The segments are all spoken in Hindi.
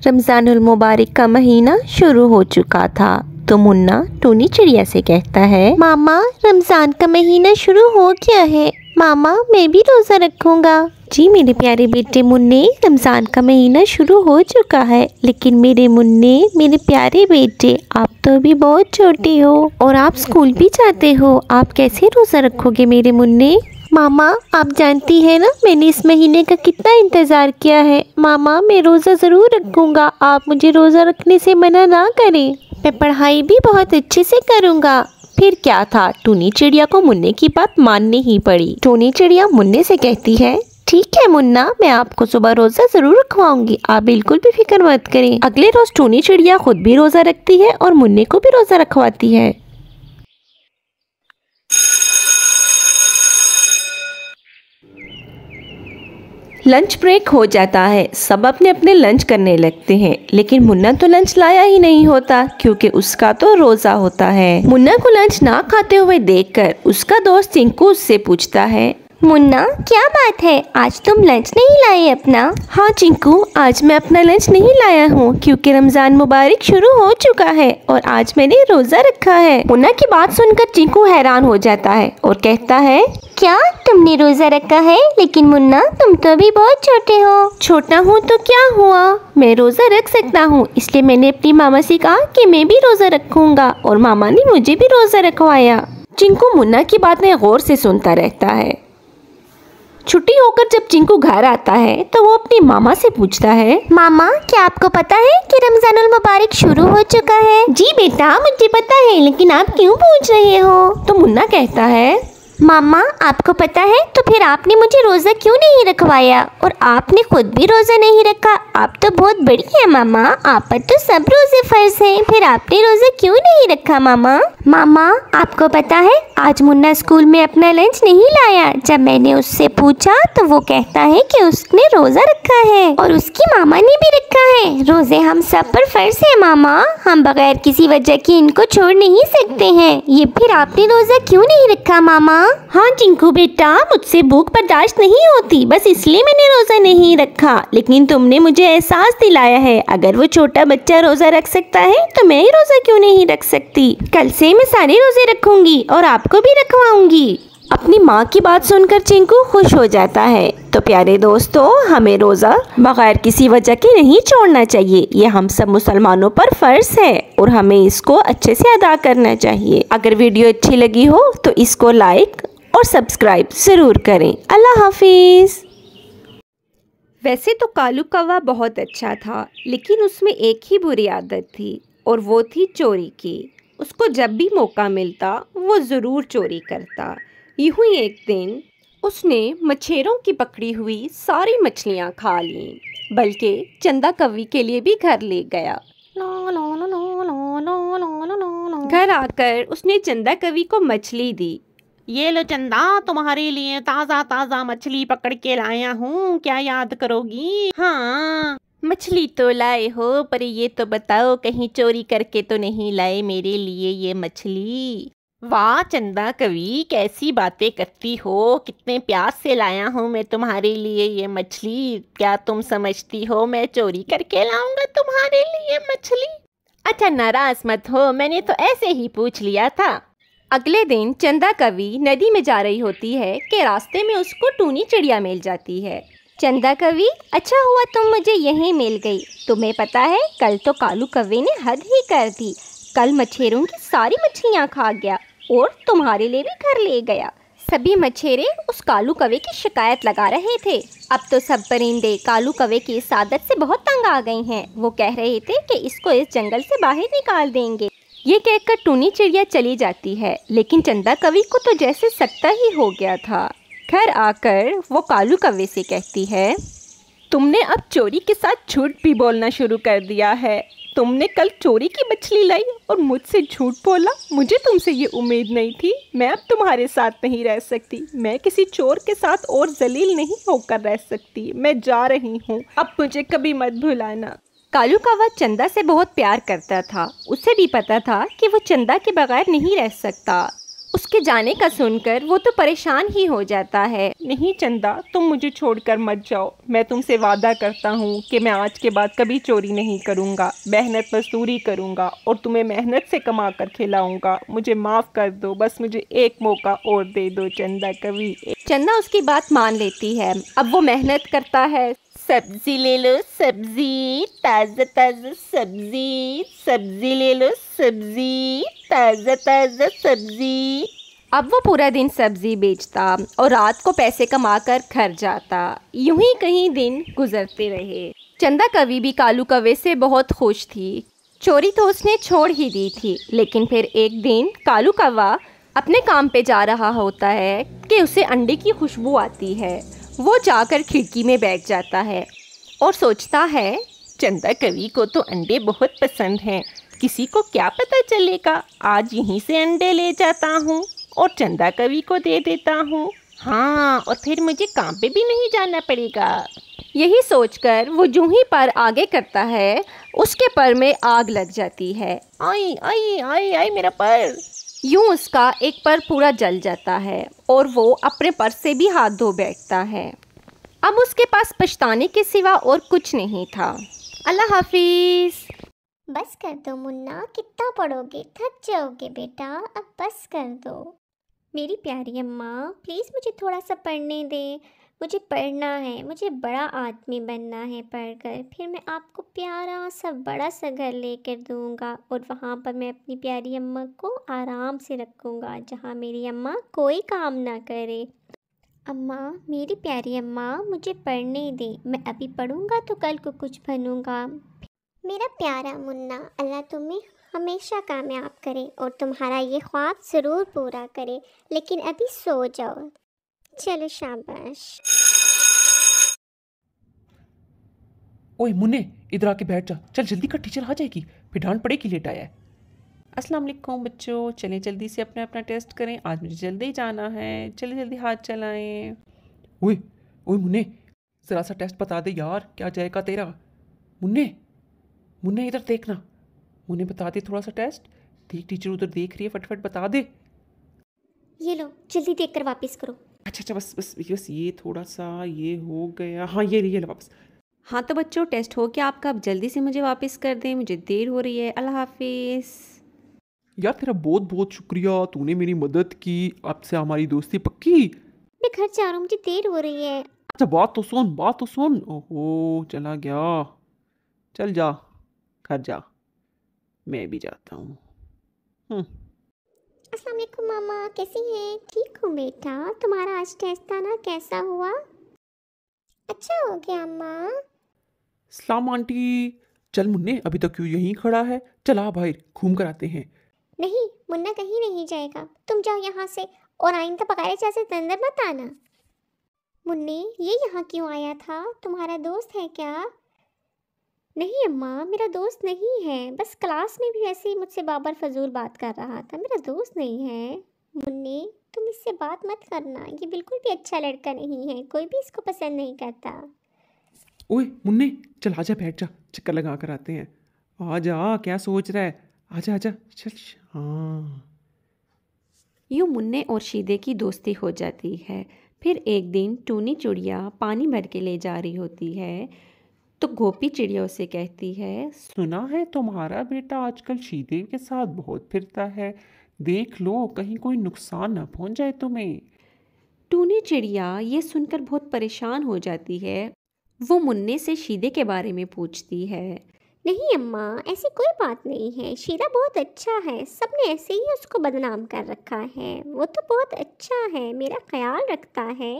रमज़ानुल मुबारक का महीना शुरू हो चुका था तो मुन्ना टूनी चिड़िया से कहता है, मामा रमज़ान का महीना शुरू हो गया है, मामा मैं भी रोज़ा रखूँगा। जी मेरे प्यारे बेटे मुन्ने, रमज़ान का महीना शुरू हो चुका है, लेकिन मेरे मुन्ने, मेरे प्यारे बेटे, आप तो अभी बहुत छोटे हो और आप स्कूल भी जाते हो, आप कैसे रोज़ा रखोगे मेरे मुन्ने? मामा आप जानती हैं ना मैंने इस महीने का कितना इंतज़ार किया है। मामा मैं रोज़ा ज़रूर रखूँगा, आप मुझे रोज़ा रखने से मना ना करें। मैं पढ़ाई भी बहुत अच्छे से करूँगा। फिर क्या था, टूनी चिड़िया को मुन्ने की बात माननी ही पड़ी। टूनी चिड़िया मुन्ने से कहती है, ठीक है मुन्ना, मैं आपको सुबह रोज़ा ज़रूर रखवाऊंगी, आप बिल्कुल भी फिक्र मत करें। अगले रोज़ टूनी चिड़िया खुद भी रोज़ा रखती है और मुन्ने को भी रोज़ा रखवाती है। लंच ब्रेक हो जाता है, सब अपने अपने लंच करने लगते हैं, लेकिन मुन्ना तो लंच लाया ही नहीं होता क्योंकि उसका तो रोज़ा होता है। मुन्ना को लंच ना खाते हुए देखकर उसका दोस्त चिंकू उससे पूछता है, मुन्ना क्या बात है, आज तुम लंच नहीं लाए अपना? हाँ चिंकू, आज मैं अपना लंच नहीं लाया हूँ क्योंकि रमज़ान मुबारक शुरू हो चुका है और आज मैंने रोज़ा रखा है। मुन्ना की बात सुनकर चिंकू हैरान हो जाता है और कहता है, क्या तुमने रोज़ा रखा है? लेकिन मुन्ना तुम तो अभी बहुत छोटे हो। छोटा हूँ तो क्या हुआ, मैं रोज़ा रख सकता हूँ, इसलिए मैंने अपनी मामा से कहा कि मैं भी रोज़ा रखूँगा और मामा ने मुझे भी रोज़ा रखवाया। चिंकू मुन्ना की बातें गौर से सुनता रहता है। छुट्टी होकर जब चिंकू घर आता है तो वो अपनी मामा से पूछता है, मामा क्या आपको पता है कि रमज़ानुल मुबारक शुरू हो चुका है? जी बेटा मुझे पता है, लेकिन आप क्यों पूछ रहे हो? तो मुन्ना कहता है, मामा आपको पता है तो फिर आपने मुझे रोज़ा क्यों नहीं रखवाया और आपने खुद भी रोज़ा नहीं रखा? आप तो बहुत बड़ी है मामा, आप पर तो सब रोज़े फर्ज हैं, फिर आपने रोज़ा क्यों नहीं रखा मामा? मामा आपको पता है आज मुन्ना स्कूल में अपना लंच नहीं लाया। जब मैंने उससे पूछा तो वो कहता है कि उसने रोज़ा रखा है और उसकी मामा ने भी रखा है। रोज़े हम सब पर फर्ज है मामा, हम बगैर किसी वजह के इनको छोड़ नहीं सकते हैं। ये फिर आपने रोज़ा क्यों नहीं रखा मामा? हाँ चिंकू बेटा, मुझसे भूख बर्दाश्त नहीं होती, बस इसलिए मैंने रोज़ा नहीं रखा, लेकिन तुमने मुझे एहसास दिलाया है अगर वो छोटा बच्चा रोज़ा रख सकता है तो मैं ही रोज़ा क्यों नहीं रख सकती। कल से मैं सारे रोज़े रखूंगी और आपको भी रखवाऊंगी। अपनी माँ की बात सुनकर चिंकू खुश हो जाता है। तो प्यारे दोस्तों, हमें रोज़ा बगैर किसी वजह के नहीं छोड़ना चाहिए, ये हम सब मुसलमानों पर फ़र्ज है और हमें इसको अच्छे से अदा करना चाहिए। अगर वीडियो अच्छी लगी हो तो इसको लाइक और सब्सक्राइब ज़रूर करें। अल्लाह हाफिज़। वैसे तो कालू कौवा बहुत अच्छा था, लेकिन उसमें एक ही बुरी आदत थी और वो थी चोरी की। उसको जब भी मौका मिलता वो ज़रूर चोरी करता। यूँ ही एक दिन उसने मच्छरों की पकड़ी हुई सारी मछलियाँ खा लीं, बल्कि चंदा कौवी के लिए भी घर ले गया। घर आकर उसने चंदा कौवी को मछली दी। ये लो चंदा, तुम्हारे लिए ताज़ा ताज़ा मछली पकड़ के लाया हूँ, क्या याद करोगी? हाँ मछली तो लाए हो, पर ये तो बताओ कहीं चोरी करके तो नहीं लाए मेरे लिए ये मछली? वाह चंदा कवि, कैसी बातें करती हो, कितने प्यार से लाया हूँ मैं तुम्हारे लिए ये मछली। क्या तुम समझती हो मैं चोरी करके लाऊंगा तुम्हारे लिए मछली? अच्छा नाराज मत हो, मैंने तो ऐसे ही पूछ लिया था। अगले दिन चंदा कवि नदी में जा रही होती है कि रास्ते में उसको टूनी चिड़िया मिल जाती है। चंदा कवि, अच्छा हुआ तुम मुझे यहीं मिल गई। तुम्हें पता है कल तो कालू कौवे ने हद ही कर दी, कल मछेरों की सारी मछलियाँ खा गया और तुम्हारे लिए भी घर ले गया। सभी मछेरे उस कालू कौवे की शिकायत लगा रहे थे। अब तो सब परिंदे कालू कौवे की इस आदत से बहुत तंग आ गए हैं। वो कह रहे थे कि इसको इस जंगल से बाहर निकाल देंगे। ये कहकर टूनी चिड़िया चली जाती है, लेकिन चंदा कवि को तो जैसे सकता ही हो गया था। घर आकर वो कालू कौवे से कहती है, तुमने अब चोरी के साथ झूठ भी बोलना शुरू कर दिया है। तुमने कल चोरी की मछली लाई और मुझसे झूठ बोला। मुझे तुमसे ये उम्मीद नहीं थी। मैं अब तुम्हारे साथ नहीं रह सकती। मैं किसी चोर के साथ और जलील नहीं होकर रह सकती। मैं जा रही हूँ, अब मुझे कभी मत भुलाना। कालू कौवा चंदा से बहुत प्यार करता था। उसे भी पता था कि वो चंदा के बगैर नहीं रह सकता। उसके जाने का सुनकर वो तो परेशान ही हो जाता है। नहीं चंदा, तुम मुझे छोड़कर मत जाओ। मैं तुमसे वादा करता हूँ कि मैं आज के बाद कभी चोरी नहीं करूँगा, मेहनत मजदूरी करूँगा और तुम्हें मेहनत से कमा कर खिलाऊँगा। मुझे माफ़ कर दो, बस मुझे एक मौका और दे दो चंदा कवि। चंदा उसकी बात मान लेती है। अब वो मेहनत करता है। सब्जी ले लो सब्जी, ताज़ा ताज़ा सब्जी, सब्जी ले लो सब्जी, ताज़ा ताज़ा सब्जी। अब वो पूरा दिन सब्जी बेचता और रात को पैसे कमाकर घर जाता। यूं ही कई दिन गुजरते रहे। चंदा कवि भी कालू कौवे से बहुत खुश थी। चोरी तो उसने छोड़ ही दी थी, लेकिन फिर एक दिन कालू कौवा अपने काम पे जा रहा होता है कि उसे अंडे की खुशबू आती है। वो जाकर खिड़की में बैठ जाता है और सोचता है, चंदा कवि को तो अंडे बहुत पसंद हैं। किसी को क्या पता चलेगा, आज यहीं से अंडे ले जाता हूँ और चंदा कवि को दे देता हूँ। हाँ, और फिर मुझे काम पे भी नहीं जाना पड़ेगा। यही सोचकर वो जूं ही पर आगे करता है, उसके पर में आग लग जाती है। आई आई आई आई मेरा पर। यूं उसका एक पर पूरा जल जाता है और वो अपने पर से भी हाथ धो बैठता है। अब उसके पास पछताने के सिवा और कुछ नहीं था। अल्लाह हाफिज। बस कर दो मुन्ना, कितना पढ़ोगे, थक जाओगे बेटा, अब बस कर दो। मेरी प्यारी अम्मा, प्लीज़ मुझे थोड़ा सा पढ़ने दे। मुझे पढ़ना है, मुझे बड़ा आदमी बनना है पढ़कर। फिर मैं आपको प्यारा सा बड़ा सा घर लेकर दूंगा और वहाँ पर मैं अपनी प्यारी अम्मा को आराम से रखूँगा, जहाँ मेरी अम्मा कोई काम ना करे। अम्मा, मेरी प्यारी अम्मा, मुझे पढ़ने दे। मैं अभी पढ़ूँगा तो कल को कुछ बनूँगा। मेरा प्यारा मुन्ना, अल्लाह तुम्हें हमेशा कामयाब करे और तुम्हारा ये ख्वाब ज़रूर पूरा करे। लेकिन अभी सो जाओ। चलो शाबाश। ओए मुन्ने, इधर आके बैठ जा। चल जल्दी कर, टीचर आ जाएगी, फिर डांट पड़ेगी लेट आया है। अस्सलाम वालेकुम बच्चों, चलें जल्दी से अपना अपना टेस्ट करें, आज मुझे जल्दी जाना है। चलिए जल्दी हाथ चलाएं। ओए ओए मुन्ने, ज़रा सा टेस्ट बता दे यार, क्या जाएगा तेरा। मुन्ने मुन्ने इधर देखना। मुन्ने बता दे थोड़ा सा टेस्ट। देख टीचर उधर देख रही है, फटफट बता दे। ये लो, जल्दी देख कर वापस करो। अच्छा, बस ये थोड़ा सा ये हो गया। हाँ ये लो वापस। हाँ तो बच्चों, टेस्ट हो गया आपका, अब जल्दी से मुझे वापस कर दें, मुझे देर हो रही है। अल्लाह हाफिज़। यार तेरा बहुत बहुत शुक्रिया, तूने मेरी मदद की। अब से हमारी दोस्ती पक्की। मैं घर जा रहा हूँ, मुझे देर हो रही है। अच्छा बात तो सुन। ओहो चला गया। चल जा, घर जा, मैं भी जाता हूँ। अस्सलाम वालेकुम मामा, कैसी हैं? ठीक हूँ बेटा। तुम्हारा आज टेस्ट था ना, कैसा हुआ? अच्छा हो गया अम्मा। सलाम आंटी। चल मुन्ने, अभी तक क्यों यहीं खड़ा है, चला बाहर घूम कर आते हैं। नहीं, मुन्ना कहीं नहीं जाएगा, तुम जाओ यहाँ से और आइंदा पकाए जैसे अंदर मत आना। मुन्ने, ये यहाँ क्यों आया था? तुम्हारा दोस्त है क्या? नहीं अम्मा, मेरा दोस्त नहीं है, बस क्लास में भी ऐसे ही मुझसे बाबर फजूल बात कर रहा था, मेरा दोस्त नहीं है। मुन्ने, तुम इससे बात मत करना, ये बिल्कुल भी अच्छा लड़का नहीं है, कोई भी इसको पसंद नहीं करता। ओए मुन्ने, चल आजा बैठ जा, चक्कर लगा कर आते हैं। आजा, क्या सोच रहा है, आजा चल। हाँ। यूँ मुन्ने और शीदे की दोस्ती हो जाती है। फिर एक दिन टूनी चिड़िया पानी भर के ले जा रही होती है तो गोपी चिड़िया उसे कहती है, सुना है तुम्हारा बेटा आजकल शीदे के साथ बहुत फिरता है, देख लो कहीं कोई नुकसान ना पहुंच जाए तुम्हें। टूनी चिड़िया ये सुनकर बहुत परेशान हो जाती है। वो मुन्ने से शीदे के बारे में पूछती है। नहीं अम्मा, ऐसी कोई बात नहीं है, शीरा बहुत अच्छा है, सबने ऐसे ही उसको बदनाम कर रखा है। वो तो बहुत अच्छा है, मेरा ख्याल रखता है।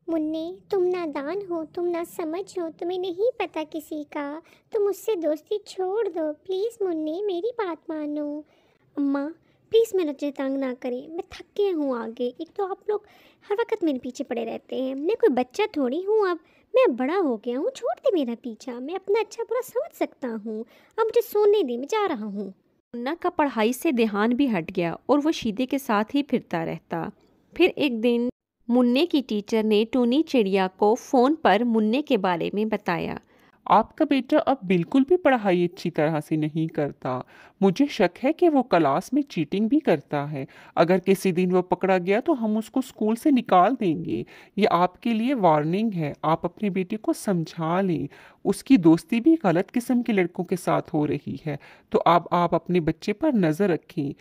मुन्ने, तुम नादान हो, तुम ना समझ हो, तुम्हें नहीं पता किसी का, तुम उससे दोस्ती छोड़ दो प्लीज़। मुन्ने, मेरी बात मानो। अम्मा प्लीज़ मुझे तंग ना करें, मैं थक गया हूँ आगे। एक तो आप लोग हर वक्त मेरे पीछे पड़े रहते हैं, मैं कोई बच्चा थोड़ी हूँ, अब मैं बड़ा हो गया हूँ, छोड़ दे मेरा पीछा, मैं अपना अच्छा बुरा समझ सकता हूँ, अब मुझे सोने दे, मैं जा रहा हूँ। मुन्ना का पढ़ाई से ध्यान भी हट गया और वो शीदे के साथ ही फिरता रहता। फिर एक दिन मुन्ने की टीचर ने टूनी चिड़िया को फ़ोन पर मुन्ने के बारे में बताया। आपका बेटा अब बिल्कुल भी पढ़ाई अच्छी तरह से नहीं करता। मुझे शक है कि वो क्लास में चीटिंग भी करता है। अगर किसी दिन वो पकड़ा गया तो हम उसको स्कूल से निकाल देंगे। ये आपके लिए वार्निंग है। आप अपने बेटे को समझा लें। उसकी दोस्ती भी गलत किस्म के लड़कों के साथ हो रही है। तो आप अपने बच्चे पर नज़र रखें।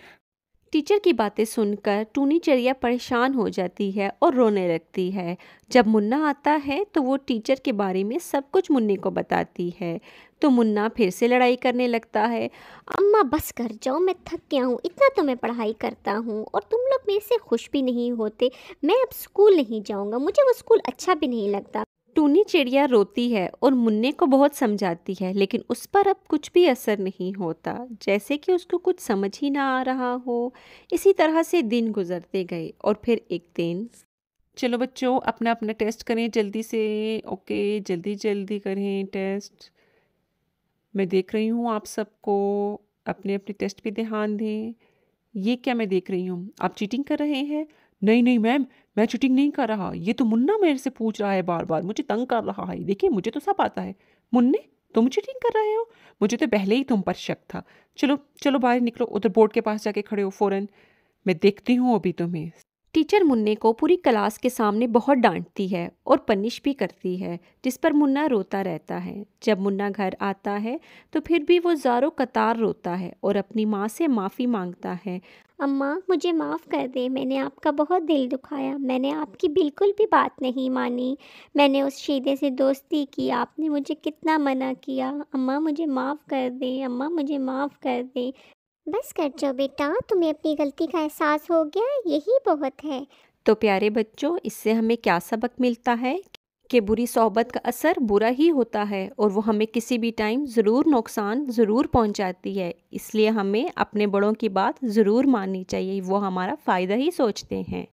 टीचर की बातें सुनकर टूनी चिड़िया परेशान हो जाती है और रोने लगती है। जब मुन्ना आता है तो वो टीचर के बारे में सब कुछ मुन्ने को बताती है। तो मुन्ना फिर से लड़ाई करने लगता है। अम्मा बस कर जाओ, मैं थक गया हूँ। इतना तो मैं पढ़ाई करता हूँ और तुम लोग मेरे से खुश भी नहीं होते। मैं अब स्कूल नहीं जाऊँगा, मुझे वो स्कूल अच्छा भी नहीं लगता। टूनी चिड़िया रोती है और मुन्ने को बहुत समझाती है, लेकिन उस पर अब कुछ भी असर नहीं होता, जैसे कि उसको कुछ समझ ही ना आ रहा हो। इसी तरह से दिन गुजरते गए और फिर एक दिन। चलो बच्चों, अपना अपना टेस्ट करें जल्दी से। ओके, जल्दी जल्दी करें टेस्ट। मैं देख रही हूँ आप सबको। अपने अपने टेस्ट पे ध्यान दें। ये क्या मैं देख रही हूँ? आप चीटिंग कर रहे हैं? नहीं नहीं मैम, मैं चीटिंग नहीं कर रहा। ये तो मुन्ना मेरे से पूछ रहा है, बार बार मुझे तंग कर रहा है। देखिए, मुझे तो सब आता है। मुन्ने, तुम चीटिंग कर रहे हो? मुझे तो पहले ही तुम पर शक था। चलो चलो बाहर निकलो, उधर बोर्ड के पास जाके खड़े हो फौरन। मैं देखती हूँ अभी तुम्हें। टीचर मुन्ने को पूरी क्लास के सामने बहुत डांटती है और पनिश भी करती है, जिस पर मुन्ना रोता रहता है। जब मुन्ना घर आता है तो फिर भी वो ज़ारो कतार रोता है और अपनी माँ से माफ़ी मांगता है। अम्मा मुझे माफ़ कर दे, मैंने आपका बहुत दिल दुखाया। मैंने आपकी बिल्कुल भी बात नहीं मानी। मैंने उस शीदे से दोस्ती की, आपने मुझे कितना मना किया। अम्मा मुझे माफ़ कर दे, अम्मा मुझे माफ़ कर दे। बस कर जाओ बेटा, तुम्हें अपनी गलती का एहसास हो गया, यही बहुत है। तो प्यारे बच्चों, इससे हमें क्या सबक मिलता है कि बुरी सोहबत का असर बुरा ही होता है और वो हमें किसी भी टाइम ज़रूर नुकसान ज़रूर पहुंचाती है। इसलिए हमें अपने बड़ों की बात ज़रूर माननी चाहिए, वो हमारा फ़ायदा ही सोचते हैं।